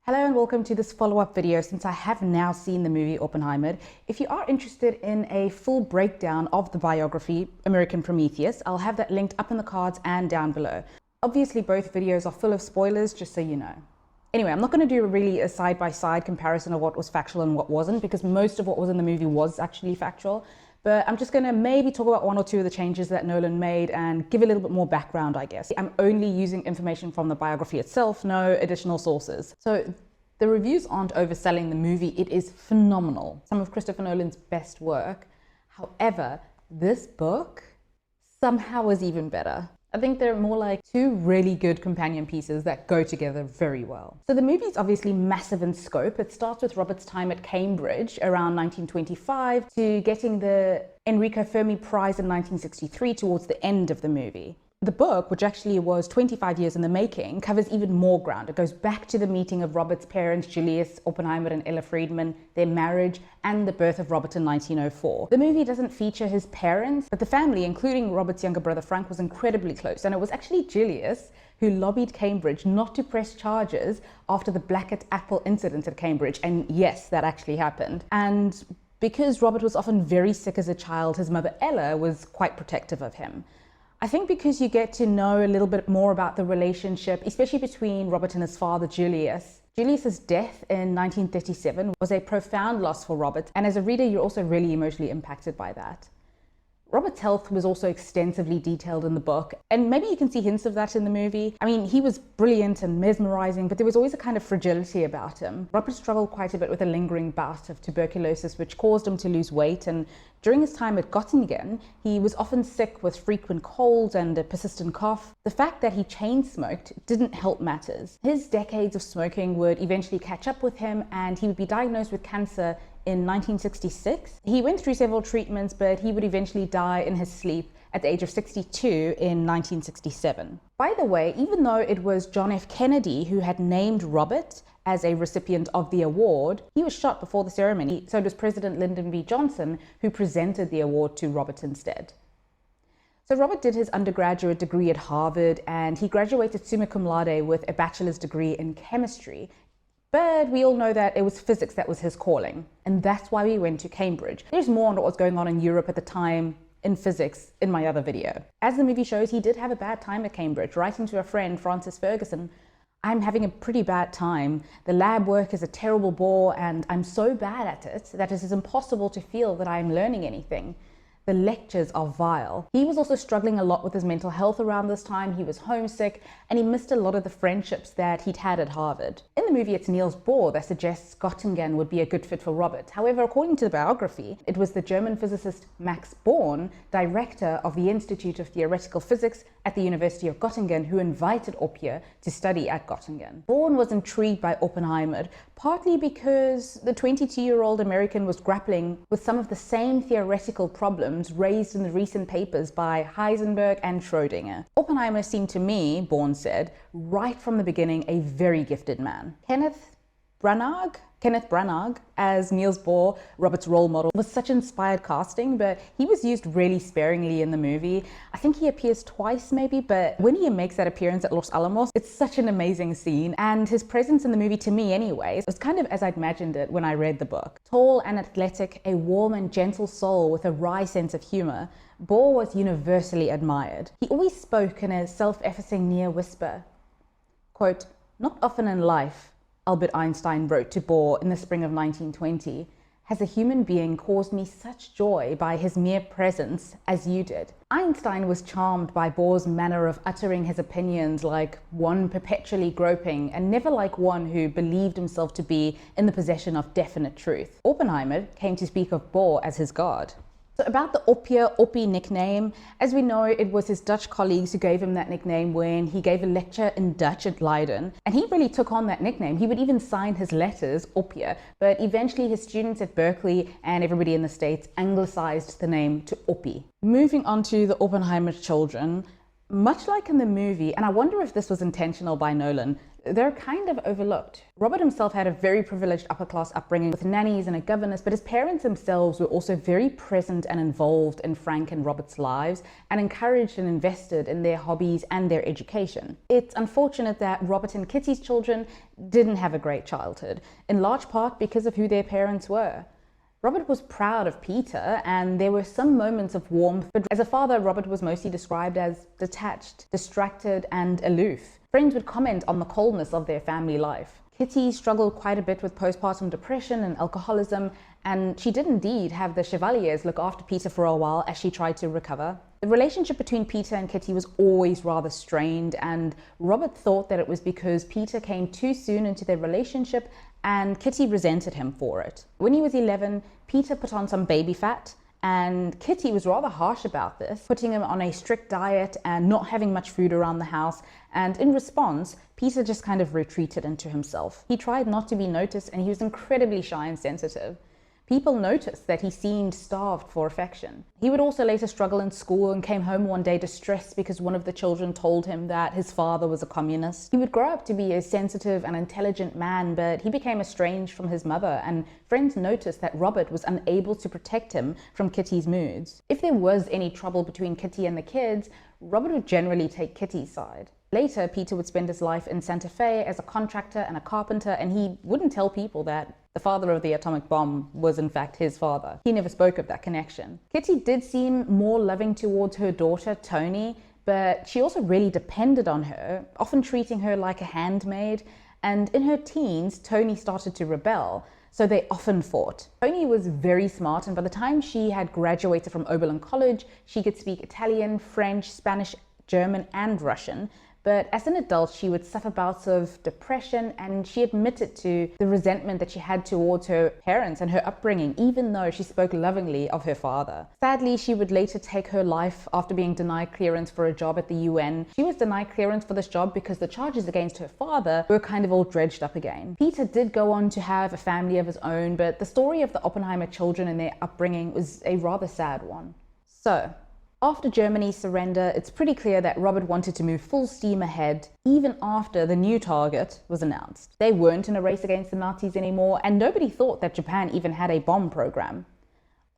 Hello and welcome to this follow-up video since I have now seen the movie Oppenheimer. If you are interested in a full breakdown of the biography, American Prometheus, I'll have that linked up in the cards and down below. Obviously both videos are full of spoilers, just so you know. Anyway, I'm not going to do really a side-by-side comparison of what was factual and what wasn't, because most of what was in the movie was actually factual. But I'm just going to maybe talk about one or two of the changes that Nolan made and give a little bit more background, I guess. I'm only using information from the biography itself, no additional sources. So the reviews aren't overselling the movie. It is phenomenal. Some of Christopher Nolan's best work. However, this book somehow is even better. I think they're more like two really good companion pieces that go together very well. So the movie is obviously massive in scope. It starts with Robert's time at Cambridge around 1925 to getting the Enrico Fermi Prize in 1963 towards the end of the movie. The book, which actually was 25 years in the making, covers even more ground. It goes back to the meeting of Robert's parents, Julius Oppenheimer and Ella Friedman, their marriage, and the birth of Robert in 1904. The movie doesn't feature his parents, but the family, including Robert's younger brother Frank, was incredibly close. And it was actually Julius who lobbied Cambridge not to press charges after the Blackett Apple incident at Cambridge. And yes, that actually happened. And because Robert was often very sick as a child, his mother Ella was quite protective of him. I think because you get to know a little bit more about the relationship, especially between Robert and his father, Julius. Julius's death in 1937 was a profound loss for Robert, and as a reader, you're also really emotionally impacted by that. Robert's health was also extensively detailed in the book, and maybe you can see hints of that in the movie. I mean, he was brilliant and mesmerizing, but there was always a kind of fragility about him. Robert struggled quite a bit with a lingering bout of tuberculosis, which caused him to lose weight, and during his time at Göttingen, he was often sick with frequent colds and a persistent cough. The fact that he chain smoked didn't help matters. His decades of smoking would eventually catch up with him, and he would be diagnosed with cancer in 1966. He went through several treatments, but he would eventually die in his sleep at the age of 62 in 1967. By the way, even though it was John F. Kennedy who had named Robert as a recipient of the award, he was shot before the ceremony, so it was President Lyndon B. Johnson who presented the award to Robert instead. So Robert did his undergraduate degree at Harvard, and he graduated summa cum laude with a bachelor's degree in chemistry. But we all know that it was physics that was his calling, and that's why we went to Cambridge. There's more on what was going on in Europe at the time in physics in my other video. As the movie shows, he did have a bad time at Cambridge, writing to a friend, Francis Ferguson, "I'm having a pretty bad time. The lab work is a terrible bore, and I'm so bad at it that it is impossible to feel that I'm learning anything. The lectures are vile." He was also struggling a lot with his mental health around this time. He was homesick, and he missed a lot of the friendships that he'd had at Harvard. In the movie, it's Niels Bohr that suggests Göttingen would be a good fit for Robert. However, according to the biography, it was the German physicist Max Born, director of the Institute of Theoretical Physics at the University of Göttingen, who invited Oppie to study at Göttingen. Born was intrigued by Oppenheimer, partly because the 22-year-old American was grappling with some of the same theoretical problems raised in the recent papers by Heisenberg and Schrödinger. Oppenheimer seemed to me, Born said, right from the beginning a very gifted man. Kenneth Branagh as Niels Bohr, Robert's role model, was such inspired casting, but he was used really sparingly in the movie. I think he appears twice maybe, but when he makes that appearance at Los Alamos, it's such an amazing scene, and his presence in the movie, to me anyways, was kind of as I'd imagined it when I read the book. Tall and athletic, a warm and gentle soul with a wry sense of humor, Bohr was universally admired. He always spoke in a self-effacing near whisper. Quote, "Not often in life," Albert Einstein wrote to Bohr in the spring of 1920, "has a human being caused me such joy by his mere presence as you did." Einstein was charmed by Bohr's manner of uttering his opinions like one perpetually groping, and never like one who believed himself to be in the possession of definite truth. Oppenheimer came to speak of Bohr as his god. So about the Oppie nickname, as we know, it was his Dutch colleagues who gave him that nickname when he gave a lecture in Dutch at Leiden. And he really took on that nickname. He would even sign his letters, Oppie, but eventually his students at Berkeley and everybody in the States anglicized the name to Oppie. Moving on to the Oppenheimer children, Much like in the movie, and I wonder if this was intentional by Nolan, they're kind of overlooked. Robert himself had a very privileged upper-class upbringing with nannies and a governess, but his parents themselves were also very present and involved in Frank and Robert's lives and encouraged and invested in their hobbies and their education. It's unfortunate that Robert and Kitty's children didn't have a great childhood, in large part because of who their parents were. Robert was proud of Peter, and there were some moments of warmth, but as a father, Robert was mostly described as detached, distracted, and aloof. Friends would comment on the coldness of their family life. Kitty struggled quite a bit with postpartum depression and alcoholism, and she did indeed have the Chevaliers look after Peter for a while as she tried to recover. The relationship between Peter and Kitty was always rather strained, and Robert thought that it was because Peter came too soon into their relationship and Kitty resented him for it. When he was 11, Peter put on some baby fat, and Kitty was rather harsh about this, putting him on a strict diet and not having much food around the house. And in response, Peter just kind of retreated into himself. He tried not to be noticed, and he was incredibly shy and sensitive. People noticed that he seemed starved for affection. He would also later struggle in school and came home one day distressed because one of the children told him that his father was a communist. He would grow up to be a sensitive and intelligent man, but he became estranged from his mother, and friends noticed that Robert was unable to protect him from Kitty's moods. If there was any trouble between Kitty and the kids, Robert would generally take Kitty's side. Later, Peter would spend his life in Santa Fe as a contractor and a carpenter, and he wouldn't tell people that the father of the atomic bomb was in fact his father. He never spoke of that connection. Kitty did seem more loving towards her daughter, Toni, but she also really depended on her, often treating her like a handmaid. And in her teens, Toni started to rebel, so they often fought. Toni was very smart, and by the time she had graduated from Oberlin College, she could speak Italian, French, Spanish, German, and Russian. But as an adult, she would suffer bouts of depression, and she admitted to the resentment that she had towards her parents and her upbringing, even though she spoke lovingly of her father. Sadly, she would later take her life after being denied clearance for a job at the UN. She was denied clearance for this job because the charges against her father were kind of all dredged up again. Peter did go on to have a family of his own, but the story of the Oppenheimer children and their upbringing was a rather sad one. So, after Germany's surrender, it's pretty clear that Robert wanted to move full steam ahead, even after the new target was announced. They weren't in a race against the Nazis anymore, and nobody thought that Japan even had a bomb program.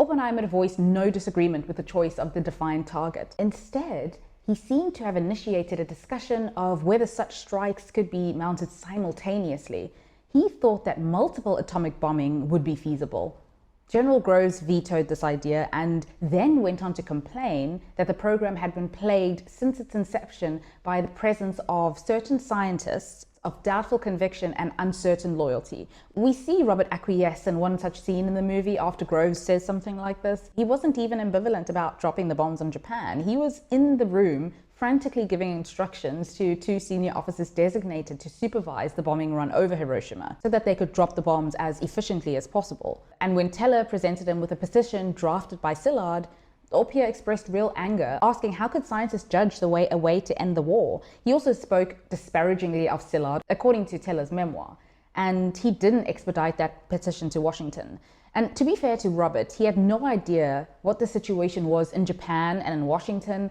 Oppenheimer voiced no disagreement with the choice of the defined target. Instead, he seemed to have initiated a discussion of whether such strikes could be mounted simultaneously. He thought that multiple atomic bombing would be feasible. General Groves vetoed this idea and then went on to complain that the program had been plagued since its inception by the presence of certain scientists of doubtful conviction and uncertain loyalty. We see Robert acquiesce in one such scene in the movie after Groves says something like this. He wasn't even ambivalent about dropping the bombs on Japan. He was in the room frantically giving instructions to two senior officers designated to supervise the bombing run over Hiroshima so that they could drop the bombs as efficiently as possible. And when Teller presented him with a petition drafted by Szilard, Opia expressed real anger, asking how could scientists judge a way to end the war. He also spoke disparagingly of Szilard, according to Teller's memoir, and he didn't expedite that petition to Washington. And to be fair to Robert, he had no idea what the situation was in Japan and in Washington,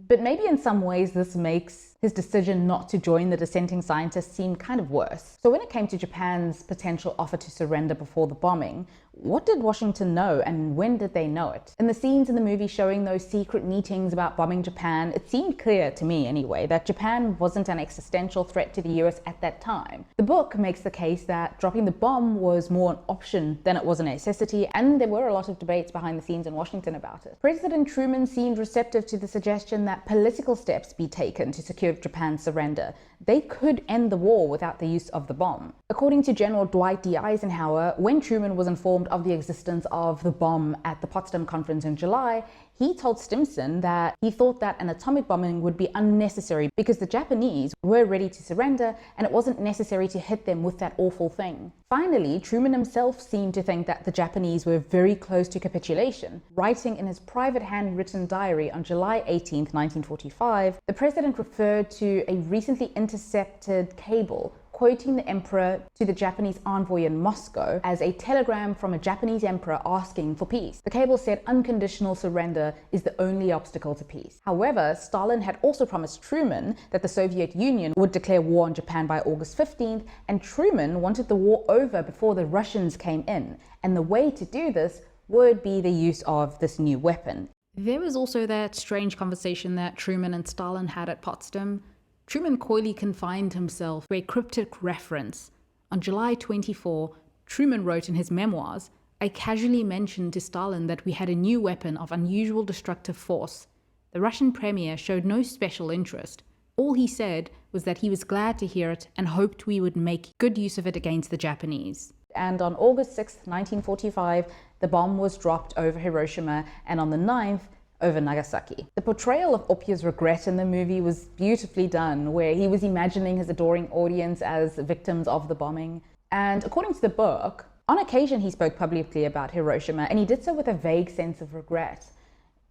but maybe in some ways this makes his decision not to join the dissenting scientists seem kind of worse. So when it came to Japan's potential offer to surrender before the bombing, what did Washington know and when did they know it? In the scenes in the movie showing those secret meetings about bombing Japan, it seemed clear, to me anyway, that Japan wasn't an existential threat to the US at that time. The book makes the case that dropping the bomb was more an option than it was a necessity, and there were a lot of debates behind the scenes in Washington about it. President Truman seemed receptive to the suggestion that political steps be taken to secure Japan's surrender. They could end the war without the use of the bomb. According to General Dwight D. Eisenhower, when Truman was informed of the existence of the bomb at the Potsdam Conference in July, he told Stimson that he thought that an atomic bombing would be unnecessary because the Japanese were ready to surrender and it wasn't necessary to hit them with that awful thing. Finally, Truman himself seemed to think that the Japanese were very close to capitulation. Writing in his private handwritten diary on July 18, 1945, the president referred to a recently intercepted cable, quoting the emperor to the Japanese envoy in Moscow as a telegram from a Japanese emperor asking for peace. The cable said unconditional surrender is the only obstacle to peace. However, Stalin had also promised Truman that the Soviet Union would declare war on Japan by August 15th, and Truman wanted the war over before the Russians came in. And the way to do this would be the use of this new weapon. There was also that strange conversation that Truman and Stalin had at Potsdam. Truman coyly confined himself to a cryptic reference. On July 24, Truman wrote in his memoirs, "I casually mentioned to Stalin that we had a new weapon of unusual destructive force. The Russian premier showed no special interest. All he said was that he was glad to hear it and hoped we would make good use of it against the Japanese." And on August 6, 1945, the bomb was dropped over Hiroshima, and on the 9th, over Nagasaki. The portrayal of Oppier's regret in the movie was beautifully done, where he was imagining his adoring audience as victims of the bombing. And according to the book, on occasion he spoke publicly about Hiroshima, and he did so with a vague sense of regret.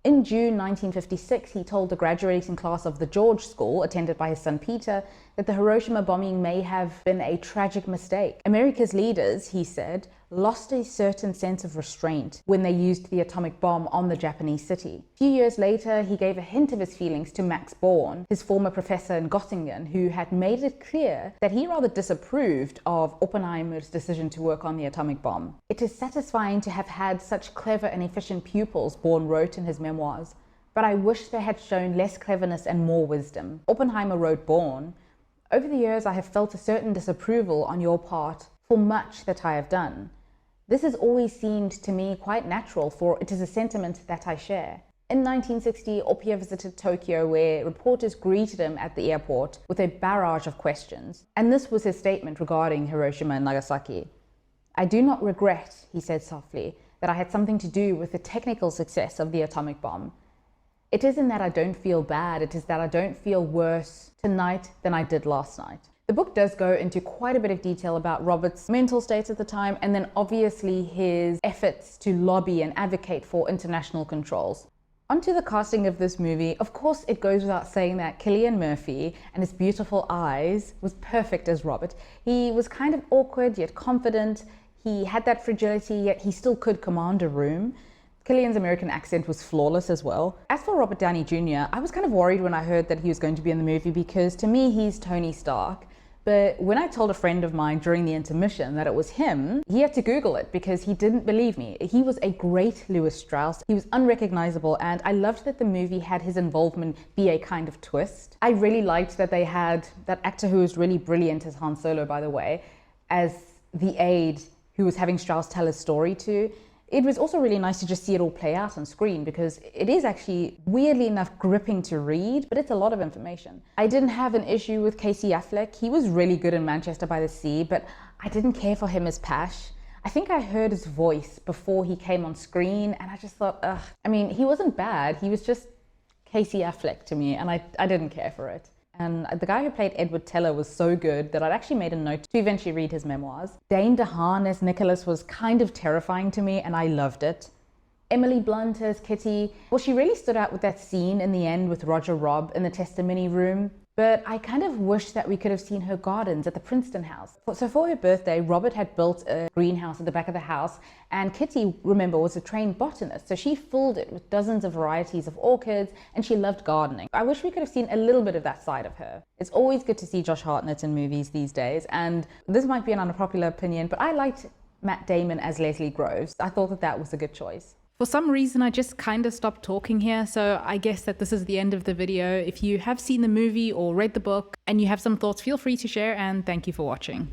In June 1956, he told the graduating class of the George School, attended by his son Peter, that the Hiroshima bombing may have been a tragic mistake. America's leaders, he said, lost a certain sense of restraint when they used the atomic bomb on the Japanese city. A few years later, he gave a hint of his feelings to Max Born, his former professor in Göttingen, who had made it clear that he rather disapproved of Oppenheimer's decision to work on the atomic bomb. "It is satisfying to have had such clever and efficient pupils," Born wrote in his memoirs, "but I wish they had shown less cleverness and more wisdom." Oppenheimer wrote Born, "Over the years I have felt a certain disapproval on your part for much that I have done. This has always seemed to me quite natural, for it is a sentiment that I share." In 1960, Oppier visited Tokyo, where reporters greeted him at the airport with a barrage of questions. And this was his statement regarding Hiroshima and Nagasaki. "I do not regret," he said softly, "that I had something to do with the technical success of the atomic bomb. It isn't that I don't feel bad, it is that I don't feel worse tonight than I did last night." The book does go into quite a bit of detail about Robert's mental state at the time, and then obviously his efforts to lobby and advocate for international controls. Onto the casting of this movie, of course it goes without saying that Cillian Murphy and his beautiful eyes was perfect as Robert. He was kind of awkward yet confident, he had that fragility yet he still could command a room. Cillian's American accent was flawless as well. As for Robert Downey Jr., I was kind of worried when I heard that he was going to be in the movie because to me he's Tony Stark. But when I told a friend of mine during the intermission that it was him, he had to Google it because he didn't believe me. He was a great Lewis Strauss. He was unrecognizable, and I loved that the movie had his involvement be a kind of twist. I really liked that they had that actor who was really brilliant as Han Solo, by the way, as the aide who was having Strauss tell his story to. It was also really nice to just see it all play out on screen because it is actually, weirdly enough, gripping to read, but it's a lot of information. I didn't have an issue with Casey Affleck. He was really good in Manchester by the Sea, but I didn't care for him as Pash. I think I heard his voice before he came on screen, and I just thought, ugh. I mean, he wasn't bad. He was just Casey Affleck to me, and I didn't care for it. And the guy who played Edward Teller was so good that I'd actually made a note to eventually read his memoirs. Dane DeHaan as Nicholas was kind of terrifying to me, and I loved it. Emily Blunt as Kitty, well, she really stood out with that scene in the end with Roger Robb in the testimony room. But I kind of wish that we could have seen her gardens at the Princeton house. So for her birthday, Robert had built a greenhouse at the back of the house, and Kitty, remember, was a trained botanist, so she filled it with dozens of varieties of orchids, and she loved gardening. I wish we could have seen a little bit of that side of her. It's always good to see Josh Hartnett in movies these days, and this might be an unpopular opinion, but I liked Matt Damon as Leslie Groves. I thought that that was a good choice. For some reason, I just kind of stopped talking here, so I guess that this is the end of the video. If you have seen the movie or read the book and you have some thoughts, feel free to share, and thank you for watching.